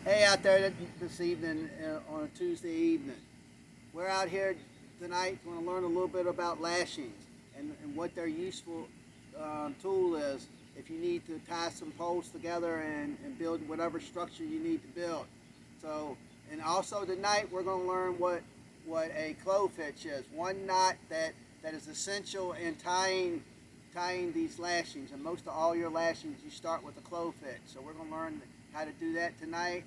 Hey out there this evening on a Tuesday evening. We're out here tonight going to learn a little bit about lashings and what their useful tool is if you need to tie some poles together and build whatever structure you need to build. So, and also tonight we're going to learn what a clove hitch is. One knot that is essential in tying these lashings. And most of all your lashings, you start with a clove hitch. So we're going to learn how to do that tonight,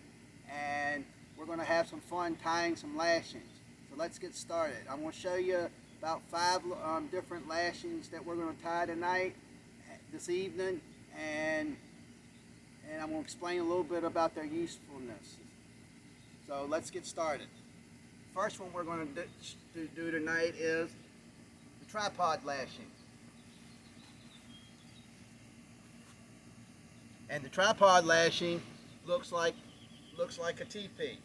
and we're going to have some fun tying some lashings. So let's get started. I'm going to show you about 5 different lashings that we're going to tie tonight, this evening, and I'm going to explain a little bit about their usefulness. So let's get started. First one we're going to do tonight is the tripod lashing. And the tripod lashing looks like a teepee.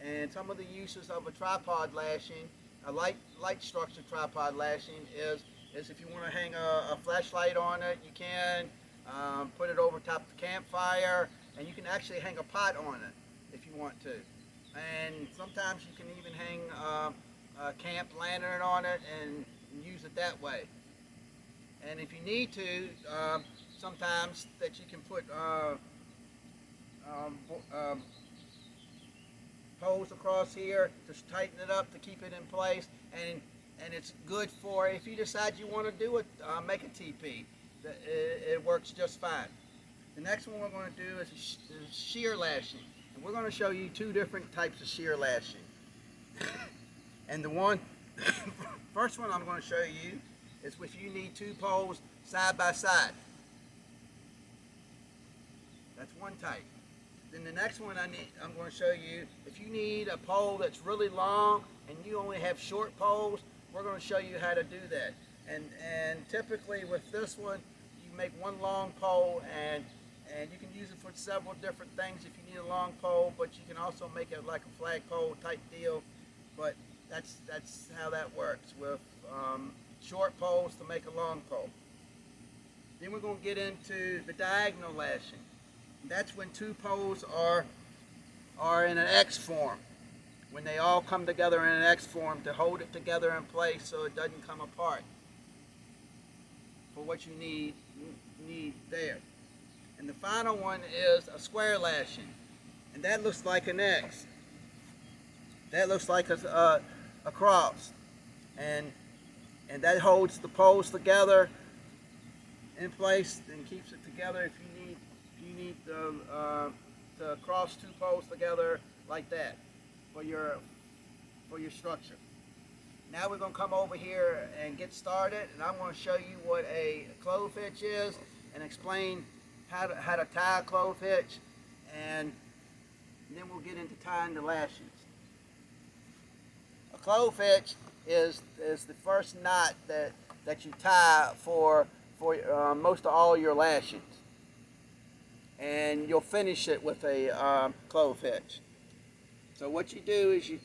And some of the uses of a tripod lashing, a light structured tripod lashing is if you want to hang a flashlight on it, you can put it over top of the campfire, and you can actually hang a pot on it if you want to. And sometimes you can even hang a camp lantern on it and use it that way. And if you need to, sometimes that you can put poles across here to tighten it up to keep it in place, and it's good for if you decide you want to do it, make a teepee. It works just fine. The next one we're going to do is shear lashing, and we're going to show you 2 different types of shear lashing. And the first one I'm going to show you is if you need 2 poles side by side. That's one type. Then the next one I'm going to show you, if you need a pole that's really long and you only have short poles, we're going to show you how to do that. And typically with this one, you make one long pole, and you can use it for several different things if you need a long pole, but you can also make it like a flagpole type deal. But that's how that works, with short poles to make a long pole. Then we're going to get into the diagonal lashing. That's when 2 poles are in an X form, when they all come together in an X form to hold it together in place so it doesn't come apart for what you need there. And the final one is a square lashing, and that looks like an X. That looks like a cross, and that holds the poles together in place and keeps it together if you need to cross 2 poles together like that for your structure. Now we're going to come over here and get started, and I'm going to show you what a clove hitch is and explain how to tie a clove hitch, and then we'll get into tying the lashings. A clove hitch is the first knot that you tie for most of all your lashings, and you'll finish it with a clove hitch. So what you do is you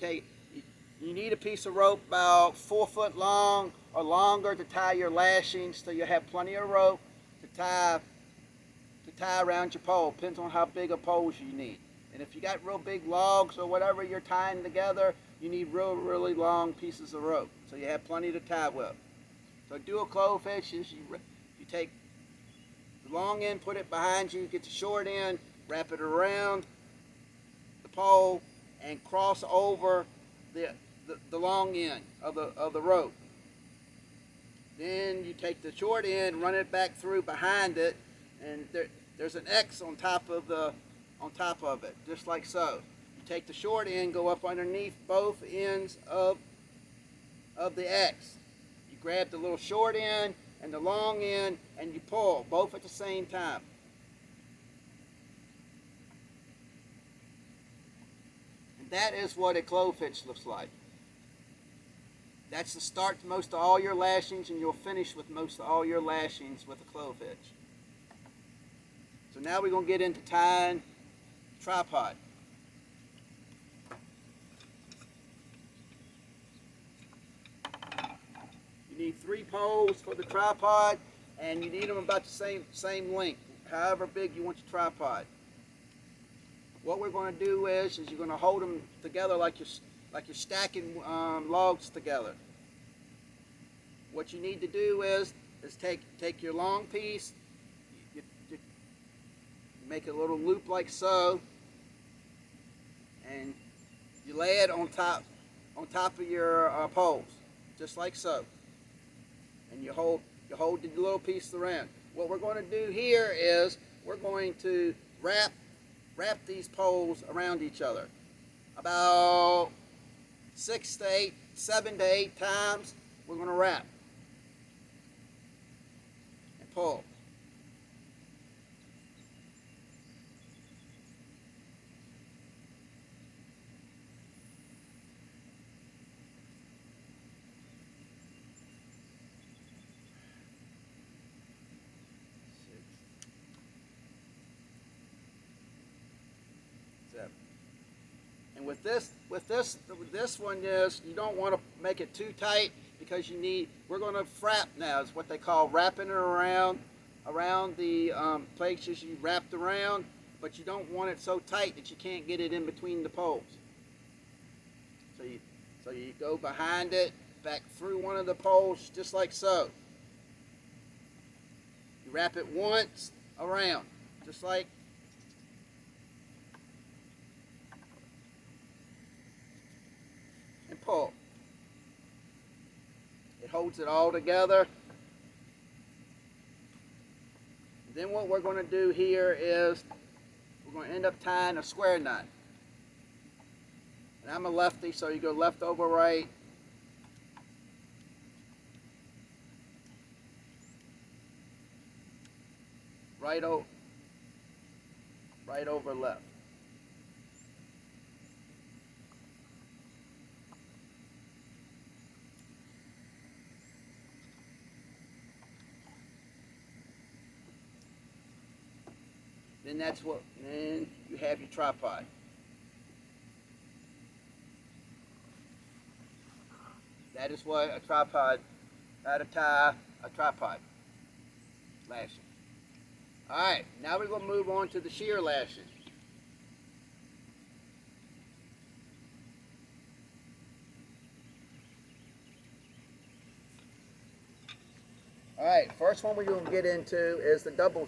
need a piece of rope about 4 foot long or longer to tie your lashings, so you have plenty of rope to tie around your pole. Depends on how big of poles you need. And if you got real big logs or whatever you're tying together, you need really long pieces of rope, so you have plenty to tie with. So do a clove hitch is you take the long end, put it behind you, get the short end, wrap it around the pole, and cross over the long end of the rope. Then you take the short end, run it back through behind it, and there's an X on top of it, just like so. You take the short end, go up underneath both ends of the X. You grab the little short end and the long end, and you pull both at the same time. And that is what a clove hitch looks like. That's the start to most of all your lashings, and you'll finish with most of all your lashings with a clove hitch. So now we're going to get into tying tripod. You need 3 poles for the tripod, and you need them about the same length, however big you want your tripod. what we're going to do is you're going to hold them together like you're stacking logs together. What you need to do is take your long piece, you make a little loop like so, and you lay it on top of your poles, just like so. And you hold the little piece around. What we're going to do here is we're going to wrap these poles around each other about 7 to 8 times. We're going to wrap and pull. And with this one is you don't want to make it too tight because we're going to frap now. It's what they call wrapping it around the places you wrapped around, but you don't want it so tight that you can't get it in between the poles. So you go behind it, back through one of the poles, just like so. You wrap it once around, just like. And pull. It holds it all together. And then what we're going to do here is we're going to end up tying a square knot. And I'm a lefty, so you go left over right. Right over left. Then you have your tripod. That is what a tripod, how to tie a tripod lashing. Alright, now we're going to move on to the shear lashing. Alright, first one we're going to get into is the double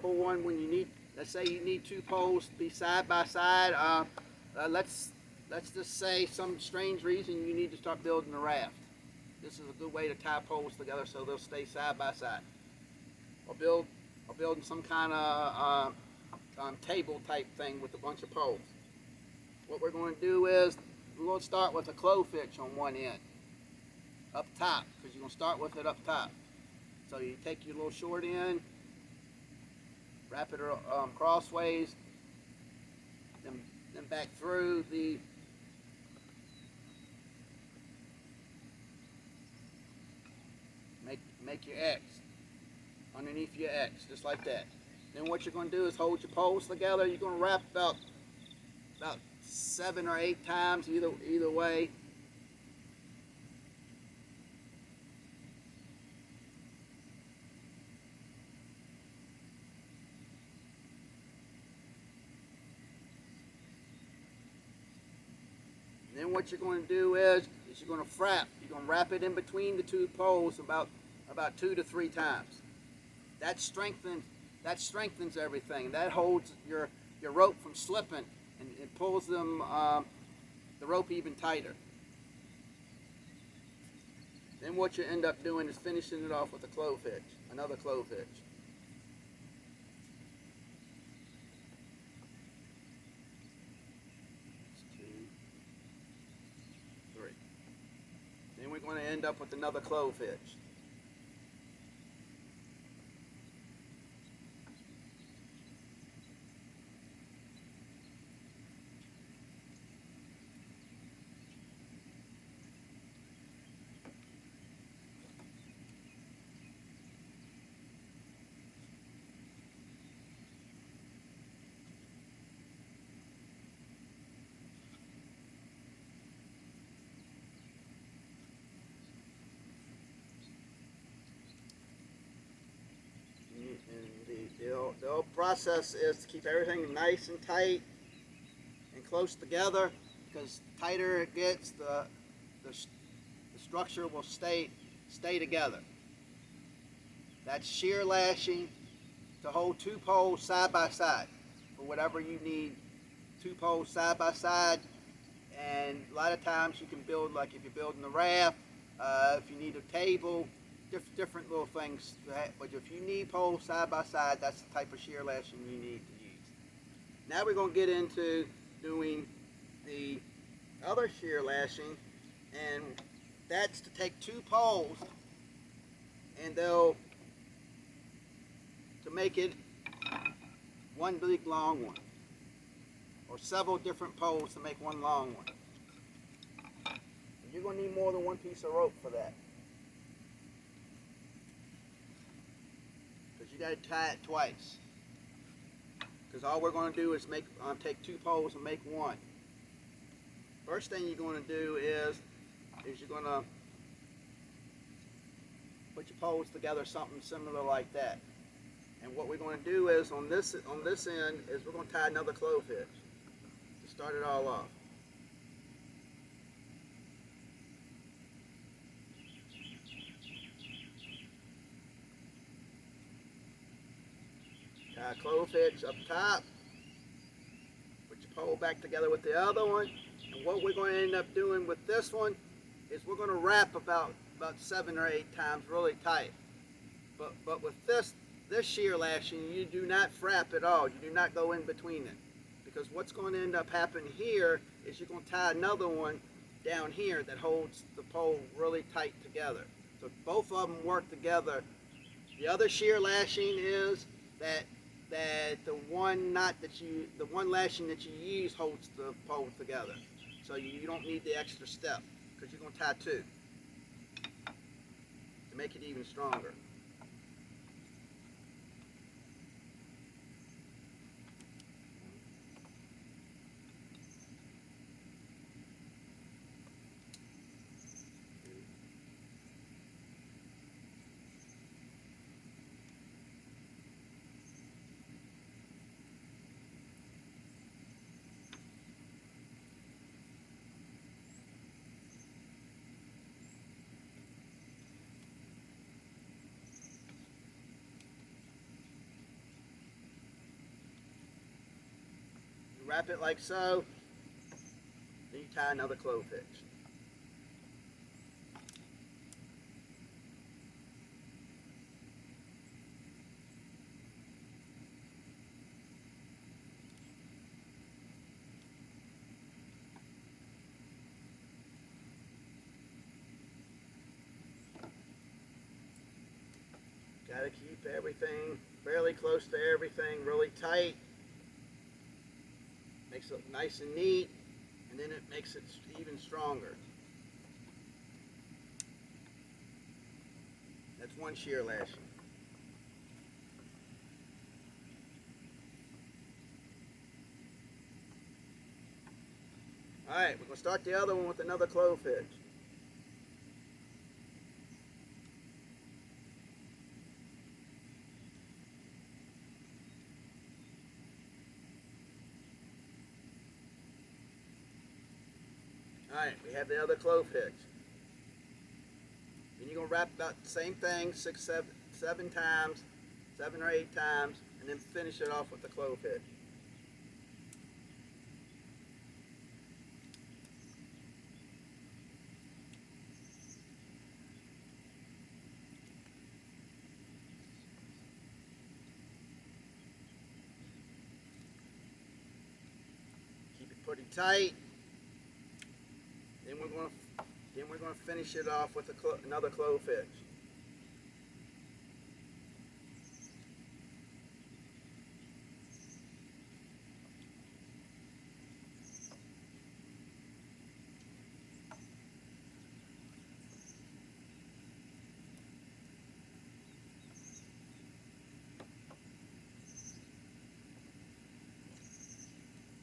one when you need, let's say you need 2 poles to be side by side. Let's just say some strange reason you need to start building a raft. This is a good way to tie poles together so they'll stay side by side. Or building some kind of table type thing with a bunch of poles. What we're going to do is we're going to start with a clove hitch on one end, up top, because you're going to start with it up top. So you take your little short end, wrap it crossways, then back through the make your X underneath your X, just like that. Then what you're going to do is hold your poles together. You're going to wrap about 7 or 8 times either way. And then what you're going to do is you're going to frap. You're going to wrap it in between the 2 poles about 2 to 3 times. That strengthens everything. That holds your rope from slipping and it pulls them the rope even tighter. Then what you end up doing is finishing it off with a clove hitch, another clove hitch. Then we're going to end up with another clove hitch. the whole process is to keep everything nice and tight and close together, because the tighter it gets, the structure will stay together. That's shear lashing to hold two poles side by side for whatever you need. Two poles side by side, and a lot of times you can build, like if you're building a raft, if you need a table, different little things. But if you need poles side by side, that's the type of shear lashing you need to use. Now we're going to get into doing the other shear lashing, and that's to take two poles and to make it one big long one, or several different poles to make one long one. And you're going to need more than one piece of rope for that, because you got to tie it twice. Because all we're going to do is take two poles and make one. First thing you're going to do is you're going to put your poles together, something similar like that. And what we're going to do is on this end is we're going to tie another clove hitch to start it all off. Tie a clove hitch up top. Put your pole back together with the other one. And what we're going to end up doing with this one is we're going to wrap about 7 or 8 times really tight. But with this shear lashing, you do not frap at all. You do not go in between it. Because what's going to end up happening here is you're going to tie another one down here that holds the pole really tight together. So both of them work together. The other shear lashing is that the one lashing that you use holds the pole together. So you don't need the extra step, because you're going to tie two to make it even stronger. Wrap it like so, then you tie another clove hitch. Got to keep everything fairly close to everything, really tight. Makes it nice and neat, and then it makes it even stronger. That's one shear lashing. Alright, we're going to start the other one with another clove hitch. Alright, we have the other clove hitch. Then you're going to wrap about the same thing 7 times, 7 or 8 times, and then finish it off with the clove hitch. Keep it pretty tight. Then we're going to finish it off with another clove hitch.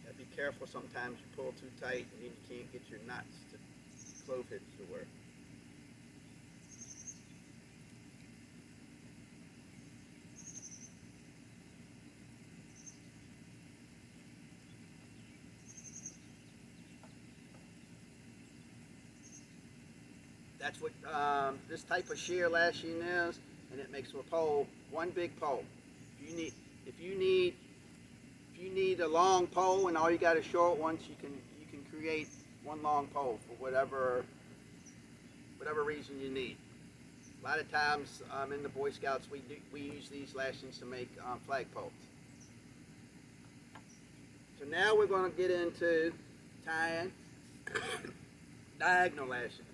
Gotta be careful. Sometimes you pull too tight and then you can't get your knots to clove hitch to work. That's what this type of shear lashing is, and it makes a pole one big pole. If you need, if you need, if you need a long pole and all you got is short ones, you can create one long pole for whatever reason you need. A lot of times in the Boy Scouts we use these lashings to make flag poles. So now we're going to get into tying diagonal lashing.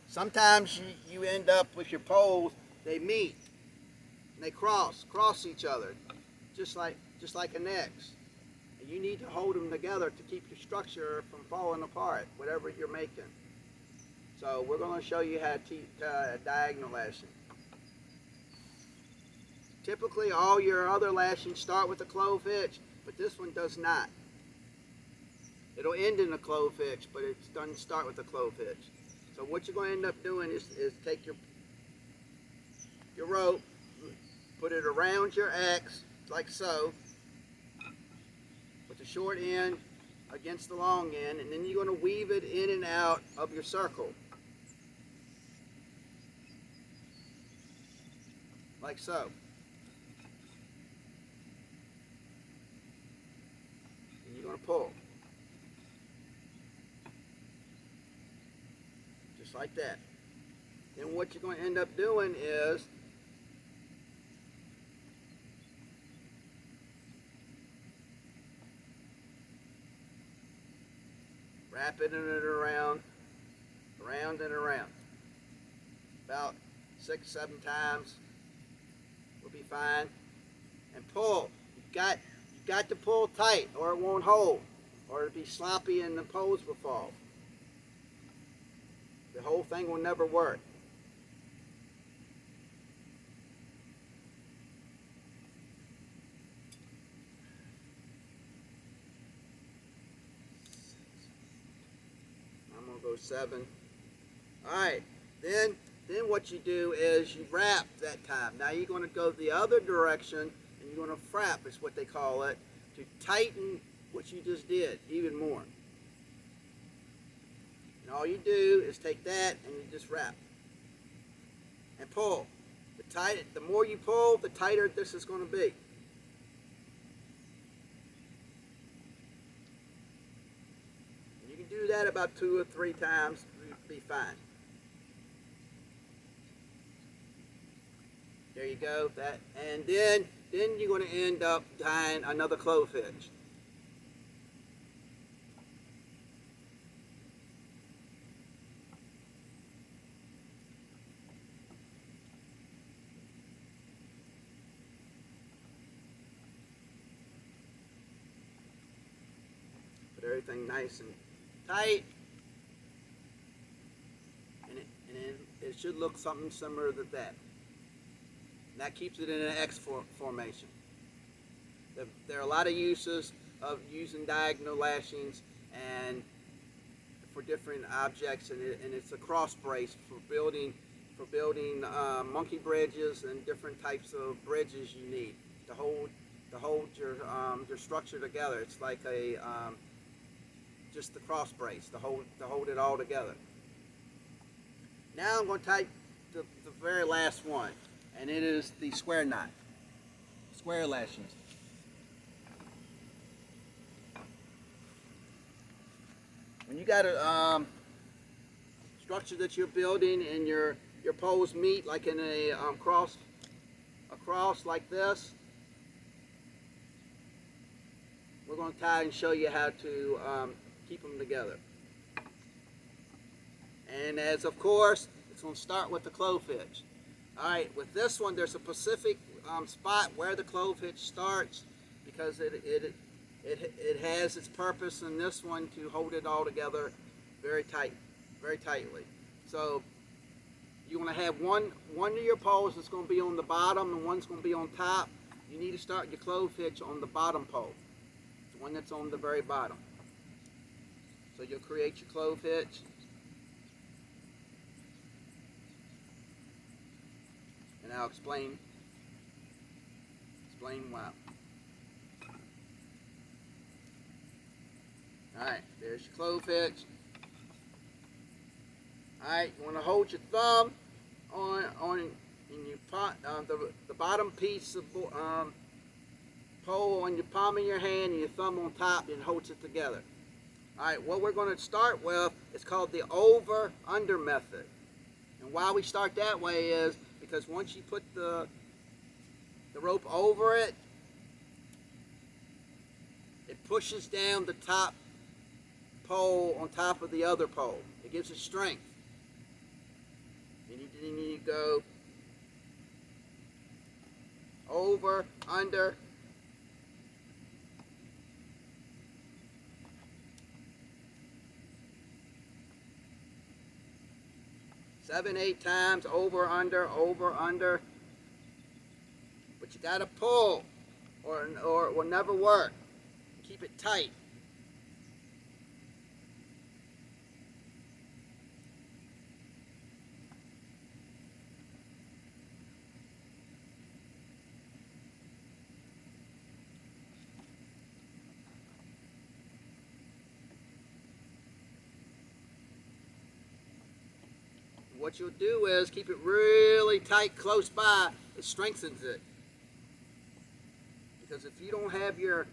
Sometimes you end up with your poles, they meet and they cross each other, just like an X. And you need to hold them together to keep your structure from falling apart, whatever you're making. So we're going to show you how to diagonal lashing. Typically all your other lashings start with a clove hitch, but this one does not. It'll end in a clove hitch, but it doesn't start with a clove hitch. So what you're going to end up doing is take your rope, put it around your X, like so, with the short end against the long end, and then you're going to weave it in and out of your circle, like so. And you're going to pull. Just like that. Then what you're going to end up doing is wrapping it around and around. About 6-7 times will be fine. And pull. You got to pull tight or it won't hold, or it'll be sloppy and the poles will fall. The whole thing will never work. I'm going to go 7. Alright, then what you do is you wrap that time. Now you're going to go the other direction and you're going to frap, is what they call it, to tighten what you just did even more. And all you do is take that and you just wrap and pull. The more you pull, the tighter this is going to be. And you can do that about 2 or 3 times, you'll be fine. There you go. That, and then you're going to end up tying another clove hitch. Put everything nice and tight, and it should look something similar to that. And that keeps it in an X formation. There are a lot of uses of using diagonal lashings and for different objects, and it's a cross brace for building monkey bridges and different types of bridges you need to hold your structure together. It's like a just the cross brace to hold it all together. Now I'm going to tie the very last one, and it is the square knot, square lashings. When you got a structure that you're building and your poles meet like in a cross like this, we're going to tie and show you how to keep them together. And as of course, it's going to start with the clove hitch. Alright, with this one there's a specific spot where the clove hitch starts, because it has its purpose in this one to hold it all together very tightly. So you want to have one of your poles that's going to be on the bottom and one's going to be on top. You need to start your clove hitch on the bottom pole, the one that's on the very bottom. So you'll create your clove hitch. And I'll explain why. Alright, there's your clove hitch. Alright, you want to hold your thumb on in your the bottom piece of pole on your palm of your hand and your thumb on top, and holds it together. Alright, what we're going to start with is called the over-under method. And why we start that way is because once you put the rope over it, it pushes down the top pole on top of the other pole. It gives it strength. Then you go over, under. Seven, 8 times, over, under, over, under. But you gotta pull, or it will never work. Keep it tight. What you'll do is keep it really tight close by. It strengthens it. Because if you don't have your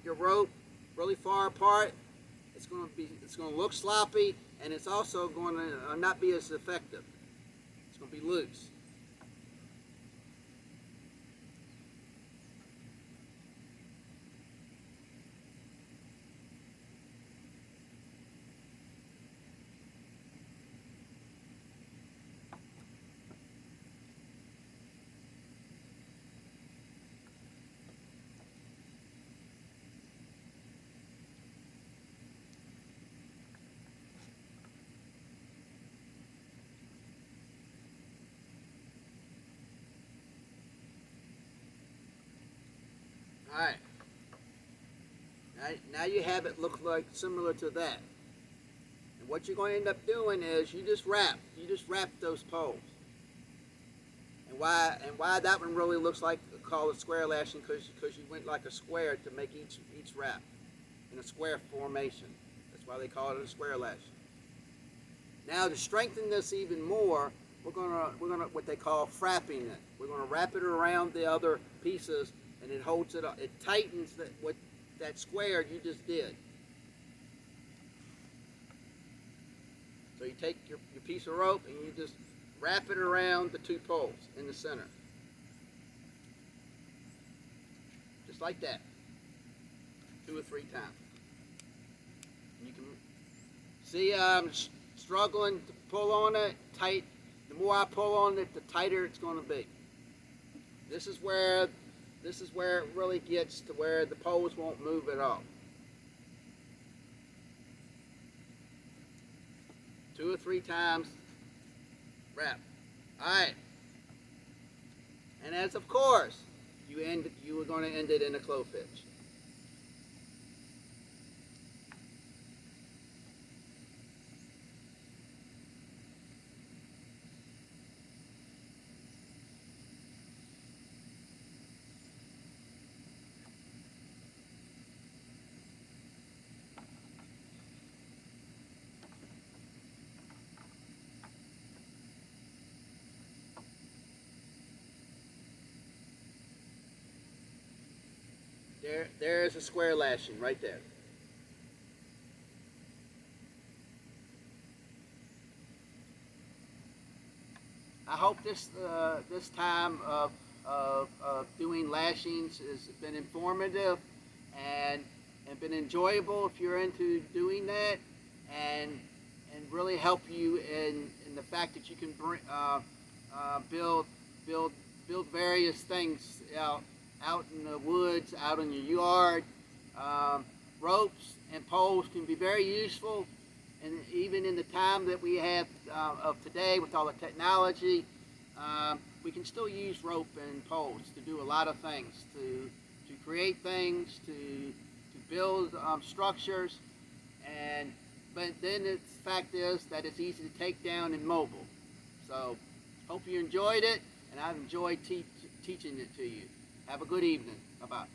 rope really far apart, it's going to look sloppy, and it's also going to not be as effective. It's going to be loose. Alright. Now you have it look like similar to that. And what you're going to end up doing is you just wrap those poles. And why that one really looks like called a square lashing, because you went like a square to make each wrap in a square formation. That's why they call it a square lashing. Now to strengthen this even more, we're gonna what they call frapping it. We're gonna wrap it around the other pieces, and it holds it up. It tightens that square you just did. So you take your piece of rope and you just wrap it around the 2 poles in the center. Just like that. 2 or 3 times. You can see I'm struggling to pull on it tight. The more I pull on it, the tighter it's going to be. This is where it really gets to where the poles won't move at all. 2 or 3 times, wrap. Alright. And as of course, you were going to end it in a clove hitch. There's a square lashing right there. I hope this time of doing lashings has been informative and been enjoyable if you're into doing that, and really help you in the fact that you can build various things out in the woods, out in your yard. Ropes and poles can be very useful, and even in the time that we have of today with all the technology, we can still use rope and poles to do a lot of things, to create things, to build structures, but then the fact is that it's easy to take down and mobile. So hope you enjoyed it, and I've enjoyed teaching it to you. Have a good evening. Bye-bye.